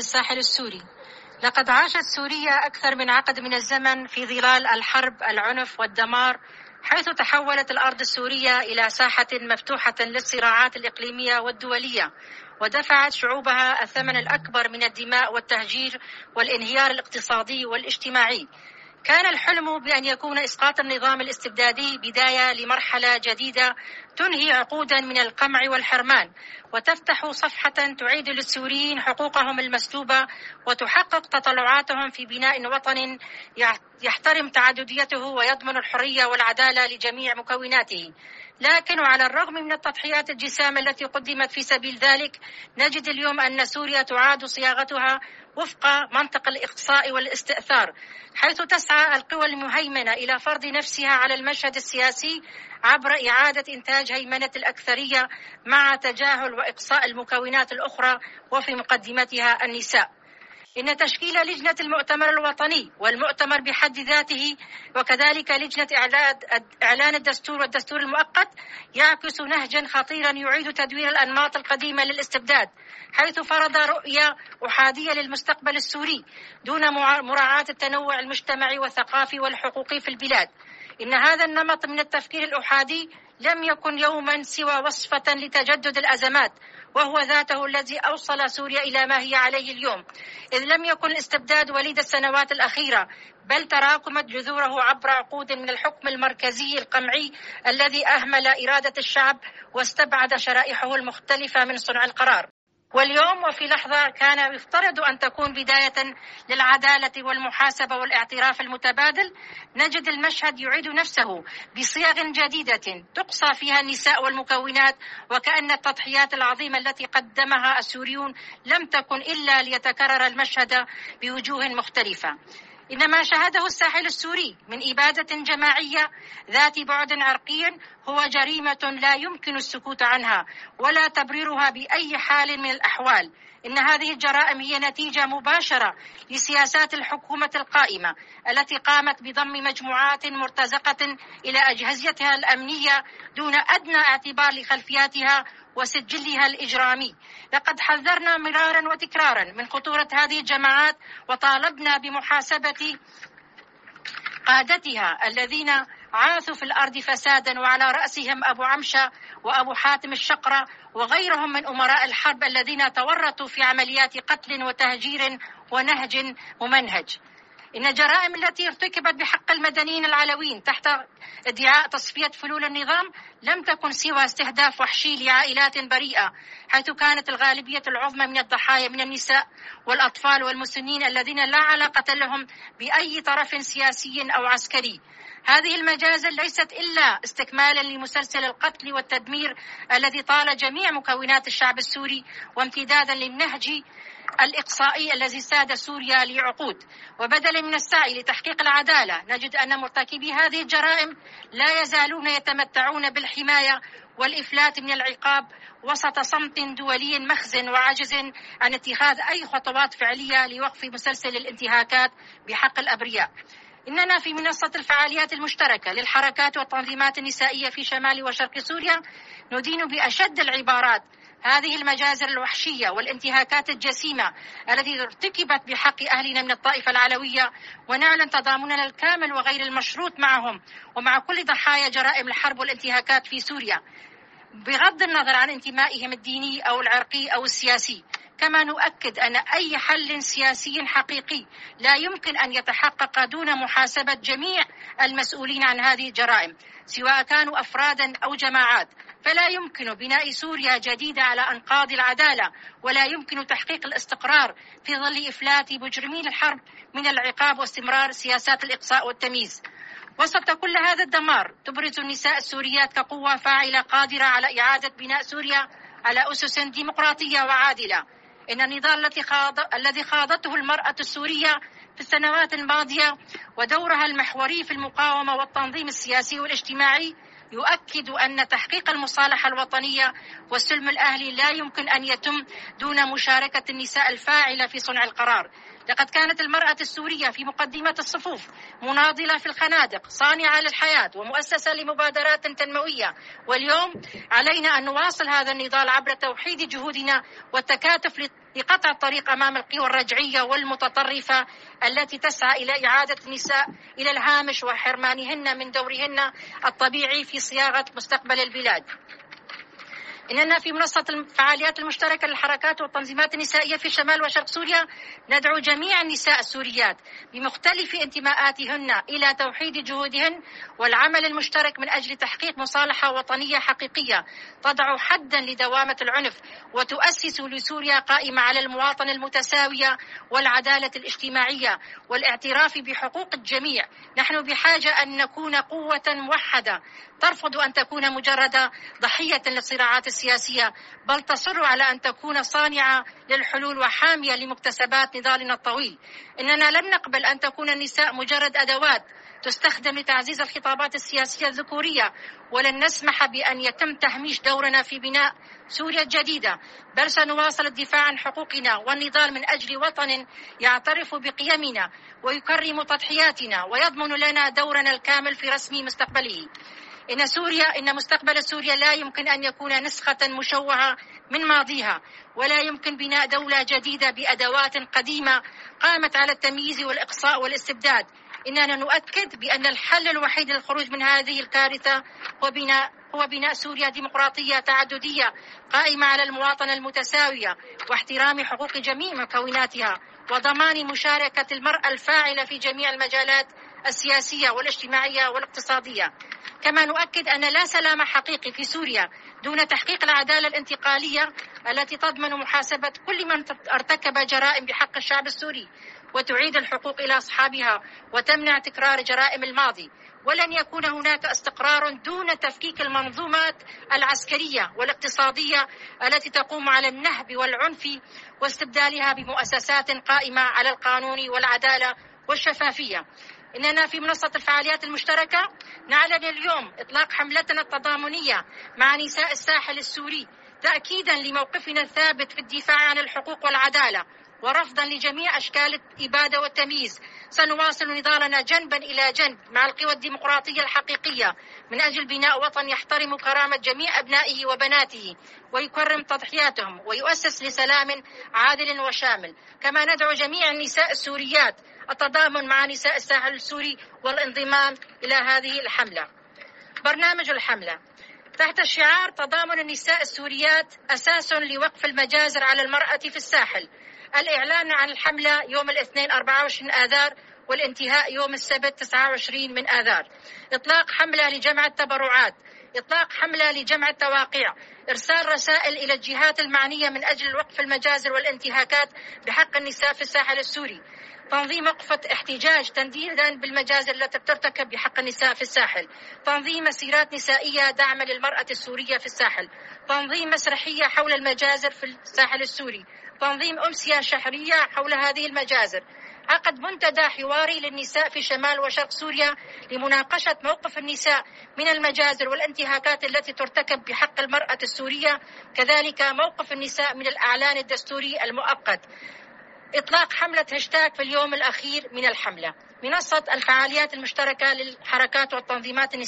الساحل السوري. لقد عاشت سوريا أكثر من عقد من الزمن في ظلال الحرب، العنف والدمار، حيث تحولت الأرض السورية إلى ساحة مفتوحة للصراعات الإقليمية والدولية، ودفعت شعوبها الثمن الأكبر من الدماء والتهجير والانهيار الاقتصادي والاجتماعي. كان الحلم بأن يكون إسقاط النظام الاستبدادي بداية لمرحلة جديدة تنهي عقودا من القمع والحرمان، وتفتح صفحة تعيد للسوريين حقوقهم المسلوبة، وتحقق تطلعاتهم في بناء وطن يحترم تعدديته ويضمن الحرية والعدالة لجميع مكوناته. لكن على الرغم من التضحيات الجسامة التي قدمت في سبيل ذلك، نجد اليوم أن سوريا تعاد صياغتها وفق منطق الإقصاء والاستئثار، حيث تسعى القوى المهيمنة إلى فرض نفسها على المشهد السياسي عبر إعادة إنتاج هيمنة الأكثرية مع تجاهل وإقصاء المكونات الأخرى، وفي مقدمتها النساء. إن تشكيل لجنة المؤتمر الوطني والمؤتمر بحد ذاته، وكذلك لجنة إعلان الدستور والدستور المؤقت، يعكس نهجا خطيرا يعيد تدوير الأنماط القديمة للاستبداد، حيث فرض رؤية أحادية للمستقبل السوري دون مراعاة التنوع المجتمعي والثقافي والحقوقي في البلاد. إن هذا النمط من التفكير الأحادي لم يكن يوما سوى وصفة لتجدد الأزمات، وهو ذاته الذي أوصل سوريا إلى ما هي عليه اليوم، إذ لم يكن الاستبداد وليد السنوات الأخيرة، بل تراكمت جذوره عبر عقود من الحكم المركزي القمعي الذي أهمل إرادة الشعب واستبعد شرائحه المختلفة من صنع القرار. واليوم وفي لحظة كان يفترض أن تكون بداية للعدالة والمحاسبة والاعتراف المتبادل، نجد المشهد يعيد نفسه بصيغ جديدة تقصى فيها النساء والمكونات، وكأن التضحيات العظيمة التي قدمها السوريون لم تكن إلا ليتكرر المشهد بوجوه مختلفة. إن ما شهده الساحل السوري من إبادة جماعية ذات بعد عرقي هو جريمة لا يمكن السكوت عنها ولا تبريرها بأي حال من الأحوال. إن هذه الجرائم هي نتيجة مباشرة لسياسات الحكومة القائمة التي قامت بضم مجموعات مرتزقة إلى أجهزتها الأمنية دون أدنى اعتبار لخلفياتها وسجلها الإجرامي. لقد حذرنا مرارا وتكرارا من خطورة هذه الجماعات، وطالبنا بمحاسبة قادتها الذين عاثوا في الأرض فسادا، وعلى رأسهم أبو عمشة وأبو حاتم الشقرة وغيرهم من أمراء الحرب الذين تورطوا في عمليات قتل وتهجير ونهج ممنهج. إن الجرائم التي ارتكبت بحق المدنيين العلويين تحت ادعاء تصفية فلول النظام لم تكن سوى استهداف وحشي لعائلات بريئة، حيث كانت الغالبية العظمى من الضحايا من النساء والأطفال والمسنين الذين لا علاقة لهم بأي طرف سياسي أو عسكري. هذه المجازر ليست إلا استكمالا لمسلسل القتل والتدمير الذي طال جميع مكونات الشعب السوري، وامتدادا للنهج الإقصائي الذي ساد سوريا لعقود. وبدلا من السعي لتحقيق العدالة، نجد أن مرتكبي هذه الجرائم لا يزالون يتمتعون بالحماية والإفلات من العقاب وسط صمت دولي مخزن وعجز عن اتخاذ أي خطوات فعلية لوقف مسلسل الانتهاكات بحق الأبرياء. إننا في منصة الفعاليات المشتركة للحركات والتنظيمات النسائية في شمال وشرق سوريا ندين بأشد العبارات هذه المجازر الوحشية والانتهاكات الجسيمة التي ارتكبت بحق أهلنا من الطائفة العلوية، ونعلن تضامننا الكامل وغير المشروط معهم ومع كل ضحايا جرائم الحرب والانتهاكات في سوريا، بغض النظر عن انتمائهم الديني أو العرقي أو السياسي. كما نؤكد أن أي حل سياسي حقيقي لا يمكن أن يتحقق دون محاسبة جميع المسؤولين عن هذه الجرائم، سواء كانوا أفرادا أو جماعات. فلا يمكن بناء سوريا جديدة على أنقاض العدالة، ولا يمكن تحقيق الاستقرار في ظل إفلات مجرمين الحرب من العقاب واستمرار سياسات الإقصاء والتمييز. وسط كل هذا الدمار تبرز النساء السوريات كقوة فاعلة قادرة على إعادة بناء سوريا على أسس ديمقراطية وعادلة. إن النضال الذي خاضته المرأة السورية في السنوات الماضية ودورها المحوري في المقاومة والتنظيم السياسي والاجتماعي يؤكد أن تحقيق المصالحة الوطنية والسلم الأهلي لا يمكن أن يتم دون مشاركة النساء الفاعلة في صنع القرار. لقد كانت المرأة السورية في مقدمة الصفوف، مناضلة في الخنادق، صانعة للحياة ومؤسسة لمبادرات تنموية. واليوم علينا أن نواصل هذا النضال عبر توحيد جهودنا والتكاتف لقطع الطريق أمام القوى الرجعية والمتطرفة التي تسعى إلى إعادة النساء إلى الهامش وحرمانهن من دورهن الطبيعي في صياغة مستقبل البلاد. إننا في منصة الفعاليات المشتركة للحركات والتنظيمات النسائية في شمال وشرق سوريا ندعو جميع النساء السوريات بمختلف انتماءاتهن إلى توحيد جهودهن والعمل المشترك من أجل تحقيق مصالحة وطنية حقيقية تضع حدا لدوامة العنف وتؤسس لسوريا قائمة على المواطنة المتساوية والعدالة الاجتماعية والاعتراف بحقوق الجميع. نحن بحاجة أن نكون قوة موحدة ترفض أن تكون مجرد ضحية للصراعات السياسية، بل تصر على أن تكون صانعة للحلول وحامية لمكتسبات نضالنا الطويل. إننا لن نقبل أن تكون النساء مجرد أدوات تستخدم لتعزيز الخطابات السياسية الذكورية، ولن نسمح بأن يتم تهميش دورنا في بناء سوريا الجديدة، بل سنواصل الدفاع عن حقوقنا والنضال من أجل وطن يعترف بقيمنا ويكرم تضحياتنا ويضمن لنا دورنا الكامل في رسم مستقبله. إن مستقبل سوريا لا يمكن أن يكون نسخة مشوهة من ماضيها، ولا يمكن بناء دولة جديدة بأدوات قديمة قامت على التمييز والإقصاء والاستبداد. إننا نؤكد بأن الحل الوحيد للخروج من هذه الكارثة هو بناء سوريا ديمقراطية تعددية قائمة على المواطنة المتساوية واحترام حقوق جميع مكوناتها وضمان مشاركة المرأة الفاعلة في جميع المجالات السياسية والاجتماعية والاقتصادية. كما نؤكد أن لا سلام حقيقي في سوريا دون تحقيق العدالة الانتقالية التي تضمن محاسبة كل من ارتكب جرائم بحق الشعب السوري وتعيد الحقوق إلى أصحابها وتمنع تكرار جرائم الماضي. ولن يكون هناك استقرار دون تفكيك المنظومات العسكرية والاقتصادية التي تقوم على النهب والعنف واستبدالها بمؤسسات قائمة على القانون والعدالة والشفافية. إننا في منصة الفعاليات المشتركة نعلن اليوم إطلاق حملتنا التضامنية مع نساء الساحل السوري تأكيدا لموقفنا الثابت في الدفاع عن الحقوق والعدالة ورفضا لجميع أشكال الإبادة والتمييز. سنواصل نضالنا جنبا إلى جنب مع القوى الديمقراطية الحقيقية من أجل بناء وطن يحترم كرامة جميع أبنائه وبناته ويكرم تضحياتهم ويؤسس لسلام عادل وشامل. كما ندعو جميع النساء السوريات التضامن مع نساء الساحل السوري والانضمام إلى هذه الحملة. برنامج الحملة تحت الشعار تضامن النساء السوريات أساس لوقف المجازر على المرأة في الساحل. الإعلان عن الحملة يوم الاثنين 24 آذار والانتهاء يوم السبت 29 من آذار. إطلاق حملة لجمع التبرعات، إطلاق حملة لجمع التواقيع، إرسال رسائل إلى الجهات المعنية من أجل وقف المجازر والانتهاكات بحق النساء في الساحل السوري، تنظيم وقفة احتجاج تنديدا بالمجازر التي ترتكب بحق النساء في الساحل، تنظيم مسيرات نسائية دعما للمرأة السورية في الساحل، تنظيم مسرحية حول المجازر في الساحل السوري، تنظيم أمسية شهرية حول هذه المجازر، عقد منتدى حواري للنساء في شمال وشرق سوريا لمناقشة موقف النساء من المجازر والانتهاكات التي ترتكب بحق المرأة السورية، كذلك موقف النساء من الإعلان الدستوري المؤقت. إطلاق حملة هاشتاج في اليوم الأخير من الحملة. منصة الفعاليات المشتركة للحركات والتنظيمات النسائية